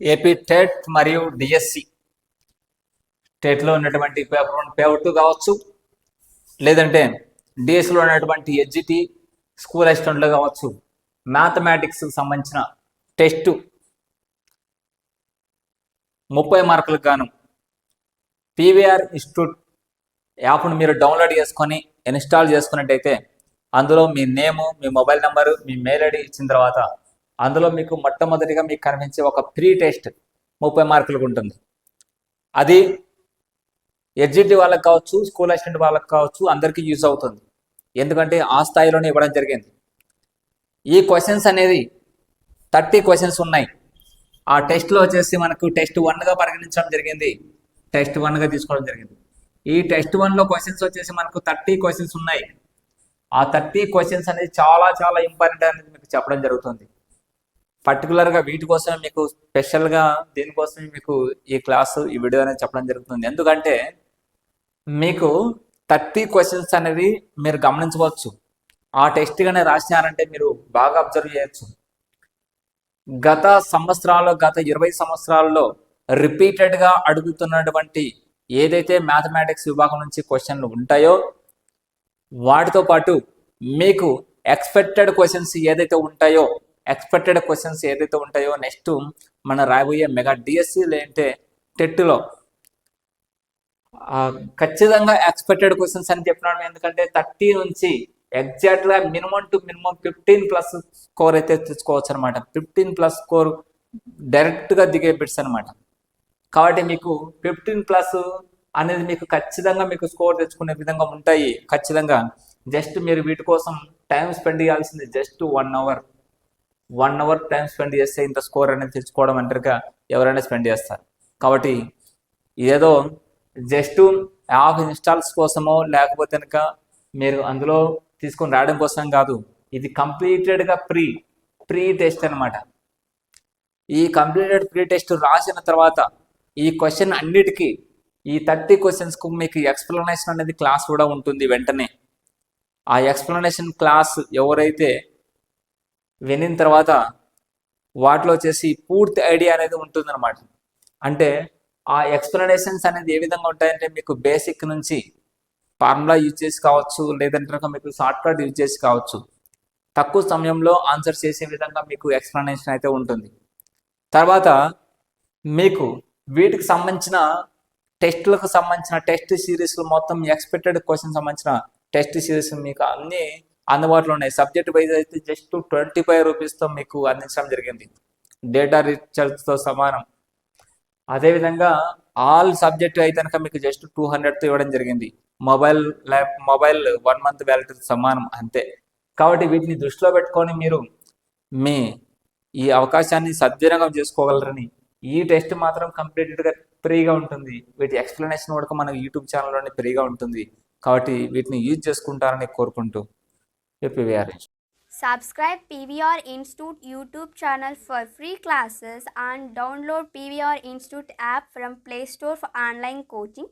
AP TET మరియు DSC టెట్లో ఉన్నటువంటి పేపర్ 1 పేపర్ 2 కావచ్చు, లేదంటే డిఎస్సిలో ఉన్నటువంటి ఎడ్జిటి స్కూల్ అసిస్టెంట్లో కావచ్చు, మ్యాథమెటిక్స్కి సంబంధించిన టెస్ట్ 30 మార్కులకు గాను పీవీఆర్ ఇన్స్టిట్యూట్ యాప్ను మీరు డౌన్లోడ్ చేసుకొని ఇన్స్టాల్ చేసుకున్నట్టయితే అందులో మీ నేము, మీ మొబైల్ నెంబరు, మీ మెయిల్ ఐడి ఇచ్చిన తర్వాత అందులో మీకు మొట్టమొదటిగా మీకు కనిపించే ఒక ప్రీ టెస్ట్ 30 మార్కులకు ఉంటుంది. అది ఎడ్జిటి వాళ్ళకి కావచ్చు, స్కూల్ అసిస్టెంట్ వాళ్ళకి కావచ్చు, అందరికీ యూజ్ అవుతుంది. ఎందుకంటే ఆ స్థాయిలోనే ఇవ్వడం జరిగింది. ఈ క్వశ్చన్స్ అనేది 30 క్వశ్చన్స్ ఉన్నాయి. ఆ టెస్ట్లో వచ్చేసి మనకు టెస్ట్ 1గా పరిగణించడం జరిగింది, టెస్ట్ 1గా తీసుకోవడం జరిగింది. ఈ టెస్ట్ 1లో క్వశ్చన్స్ వచ్చేసి మనకు 30 క్వశ్చన్స్ ఉన్నాయి. ఆ 30 క్వశ్చన్స్ అనేది చాలా చాలా ఇంపార్టెంట్ అనేది మీకు చెప్పడం జరుగుతుంది. పర్టికులర్గా వీటి కోసం మీకు స్పెషల్గా దీనికోసం మీకు ఈ క్లాసు, ఈ వీడియో అనేది చెప్పడం జరుగుతుంది. ఎందుకంటే మీకు 30 క్వశ్చన్స్ అనేది మీరు గమనించవచ్చు. ఆ టెస్ట్ గానే రాసినారంటే మీరు బాగా అబ్జర్వ్ చేయొచ్చు. గత 20 సంవత్సరాల్లో రిపీటెడ్గా అడుగుతున్నటువంటి ఏదైతే మ్యాథమెటిక్స్ విభాగం నుంచి క్వశ్చన్లు ఉంటాయో వాటితో పాటు మీకు ఎక్స్పెక్టెడ్ క్వశ్చన్స్ ఏదైతే ఉంటాయో నెక్స్ట్ మన రాబోయే మెగా డిఎస్సి లేదంటే టెట్లో ఖచ్చితంగా ఎక్స్పెక్టెడ్ క్వశ్చన్స్ అని చెప్పినాను. ఎందుకంటే 30 నుంచి ఎగ్జాక్ట్గా మినిమం టు మినిమం 15+ స్కోర్ అయితే తెచ్చుకోవచ్చు అనమాట. 15+ స్కోర్ డైరెక్ట్గా దిగే బిట్స్ అనమాట. కాబట్టి మీకు 15+ అనేది మీకు ఖచ్చితంగా మీకు స్కోర్ తెచ్చుకునే విధంగా ఉంటాయి. ఖచ్చితంగా జస్ట్ మీరు వీటి కోసం టైం స్పెండ్ చేయాల్సింది just 1 hour. 1 hour time spend చేస్తే ఇంత స్కోర్ అనేది తెచ్చుకోవడం అంటారుగా ఎవరైనా స్పెండ్ చేస్తారు. కాబట్టి ఏదో జస్ట్ యాప్ ఇన్స్టాల్స్ కోసమో లేకపోతే కనుక మీరు అందులో తీసుకొని రావడం కోసం కాదు, ఇది కంప్లీటెడ్గా ప్రీ టెస్ట్ అనమాట. ఈ కంప్లీటెడ్ ప్రీ టెస్ట్ రాసిన తర్వాత ఈ క్వశ్చన్ అన్నిటికీ ఈ 30 క్వశ్చన్స్కు మీకు ఎక్స్ప్లెనేషన్ అనేది క్లాస్ కూడా ఉంటుంది. వెంటనే ఆ ఎక్స్ప్లెనేషన్ క్లాస్ ఎవరైతే వినిన తర్వాత వాటిలో వచ్చేసి పూర్తి ఐడియా అనేది ఉంటుందన్నమాట. అంటే ఆ ఎక్స్ప్లెనేషన్స్ అనేది ఏ విధంగా ఉంటాయంటే మీకు బేసిక్ నుంచి ఫార్ములా యూజ్ చేసి కావచ్చు, లేదంటే మీకు షార్ట్ కట్ యూజ్ చేసి కావచ్చు, తక్కువ సమయంలో ఆన్సర్ చేసే విధంగా మీకు ఎక్స్ప్లెనేషన్ అయితే ఉంటుంది. తర్వాత మీకు వీటికి సంబంధించిన టెస్టులకు సంబంధించిన టెస్ట్ సిరీస్లు మొత్తం ఎక్స్పెక్టెడ్ క్వశ్చన్ సంబంధించిన టెస్ట్ సిరీస్ మీకు అన్నీ అందుబాటులో ఉన్నాయి. సబ్జెక్ట్ వైజ్ అయితే జస్ట్ 25 రూపీస్తో మీకు అందించడం జరిగింది, డేటా రీఛార్జ్తో సమానం. అదేవిధంగా ఆల్ సబ్జెక్ట్ అయితే కనుక మీకు జస్ట్ 200తో ఇవ్వడం జరిగింది. మొబైల్ 1 మంత్ వ్యాలిటీతో సమానం అంతే. కాబట్టి వీటిని దృష్టిలో పెట్టుకొని మీరు మీ ఈ అవకాశాన్ని సద్వినియోగం చేసుకోగలరని, ఈ టెస్ట్ మాత్రం కంప్లీట్గా ఫ్రీగా ఉంటుంది. వీటి ఎక్స్ప్లెనేషన్ కూడా మన యూట్యూబ్ ఛానల్లోనే ఫ్రీగా ఉంటుంది. కాబట్టి వీటిని యూజ్ చేసుకుంటారని కోరుకుంటూ PVR. Subscribe PVR Institute YouTube channel for free classes and download PVR Institute app from Play Store for online coaching.